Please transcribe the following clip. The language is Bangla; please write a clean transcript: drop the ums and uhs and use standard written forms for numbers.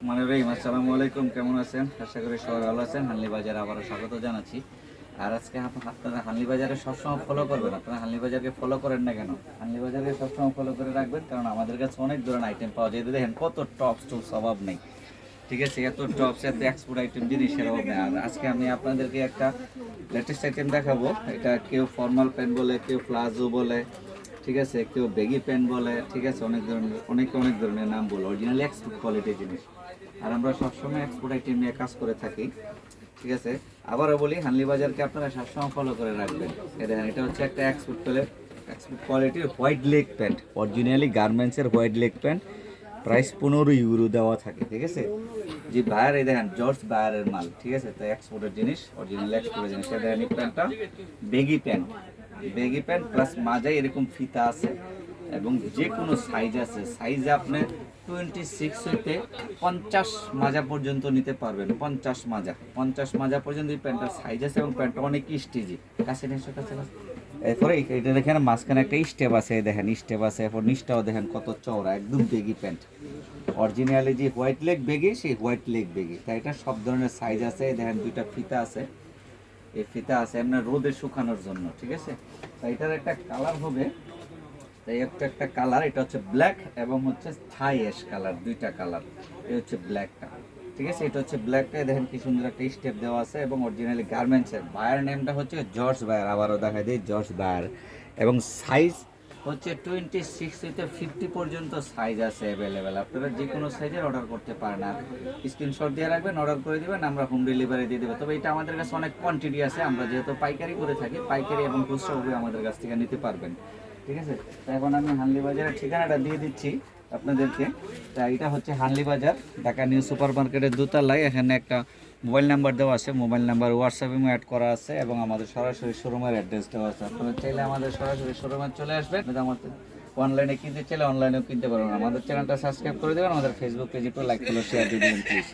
আসসালামু আলাইকুম, কেমন আছেন? আশা করি সবাই ভালো আছেন। হানলি বাজারে আবারও স্বাগত জানাচ্ছি। আর আজকে আপনারা হানলি বাজারে সবসময় ফলো করবেন। আপনারা হানলি বাজারকে ফলো করেন না কেন? হানলি বাজারকে সবসময় ফলো করে রাখবেন, কারণ আমাদের কাছে অনেক ধরনের আইটেম পাওয়া যায়। দেখেন কত টপস টুপস অভাব নেই, ঠিক আছে? এত টপস, এত এক্সপোর্ট আইটেম জিনিসের অভাব নেই। আর আজকে আমি আপনাদেরকে একটা লেটেস্ট আইটেম দেখাবো। এটা কেউ ফর্মাল প্যান্ট বলে, কেউ প্লাজো বলে, ঠিক আছে, কেউ বেগি প্যান্ট বলে, ঠিক আছে, অনেক ধরনের নাম বলে। অরিজিনালি এক্সপোর্ট কোয়ালিটির জিনিস। আর আমরা সবসময় এক্সপোর্ট আইটেম নিয়ে কাজ করে থাকি, ঠিক আছে? আবারও বলি, হানলি বাজারকে আপনারা সবসময় ফলো করে রাখবেন। এটা হচ্ছে একটা এক্সপোর্ট কোয়ালিটির হোয়াইট লেগ প্যান্ট, অরিজিনালি গার্মেন্টসের white leg pant. Price 15 euro দেওয়া থাকে, ঠিক আছে? যে বায়ার, এই দেখেন জর্জ বায়ারের মাল, ঠিক আছে? তো এক্সপোর্টের জিনিস, অরিজিনাল এক্সপোর্টের জিনিস। এই দেখেন এই প্যান্টটা বেগি প্যান্ট প্লাস মাজায় এরকম ফিতা আছে, এবং যে কোনো সাইজ আছে। সাইজ আপনি 26 হইতে 50 মাজা পর্যন্ত নিতে পারবেন। 50 মাজা পর্যন্ত এই প্যান্টটার সাইজ আছে, এবং প্যান্টটা অনেক স্টিজি। কাছে এরপরে এটা দেখেন মাঝখানে একটা স্টেপ আছে, দেখেন স্টেপ আছে। এরপর নিচটাও দেখেন কত চওড়া, একদম বেগি প্যান্ট। অরিজিনালি যে হোয়াইট লেগ বেগি, সেই হোয়াইট লেগ বেগি। তাই এটা সব ধরনের সাইজ আছে। দেখেন দুইটা ফিতা আছে, এই ফিতা আছে আপনার রোদে শুকানোর জন্য, ঠিক আছে? তাই এটার একটা কালার হবে, তাই একটা কালার, এটা হচ্ছে ব্ল্যাক এবং হচ্ছে থাই অ্যাশ কালার, দুইটা কালার। এই হচ্ছে ব্ল্যাকটা, ঠিক আছে? এটা হচ্ছে ব্ল্যাকটা। দেখেন কি সুন্দর একটা স্টেপ দেওয়া আছে, এবং অরিজিনালি গার্মেন্টসের। বায়ার নেমটা হচ্ছে জর্জ বায়ার, আবারও দেখা দিই জর্জ বায়ার। এবং সাইজ হচ্ছে 26 থেকে 50 পর্যন্ত সাইজ আছে অ্যাভেলেবেল। আপনারা যে কোনো সাইজের অর্ডার করতে পারেন। আর স্ক্রিনশট দিয়ে রাখবেন, অর্ডার করে দেবেন, আমরা হোম ডেলিভারি দিয়ে দেবো। তবে এটা আমাদের কাছে অনেক কোয়ান্টিটি আছে, আমরা যেহেতু পাইকারি করে থাকি, পাইকারি এবং খুচরা আমাদের কাছ থেকে নিতে পারবেন, ঠিক আছে? তো এখন আমি হানলি বাজারের ঠিকানাটা দিয়ে দিচ্ছি আপনাদেরকে। তা এটা হচ্ছে হানলি বাজার, ঢাকা নিউ সুপার মার্কেটের দোতলায়। এখানে একটা মোবাইল নাম্বার দেওয়া আছে, মোবাইল নাম্বার হোয়াটসঅ্যাপে অ্যাড করা আছে, এবং আমাদের সরাসরি শোরুমের অ্যাড্রেস দেওয়া আছে। আপনারা চাইলে আমাদের সরাসরি শোরুমে চলে আসবেন। আমাদের অনলাইনে কিনতে চাইলে অনলাইনেও কিনতে পারবেন। আমাদের চ্যানেলটা সাবস্ক্রাইব করে দেবেন, আমাদের ফেসবুক পেজে একটু লাইক ফলো শেয়ার দিয়ে দেবেন প্লিজ।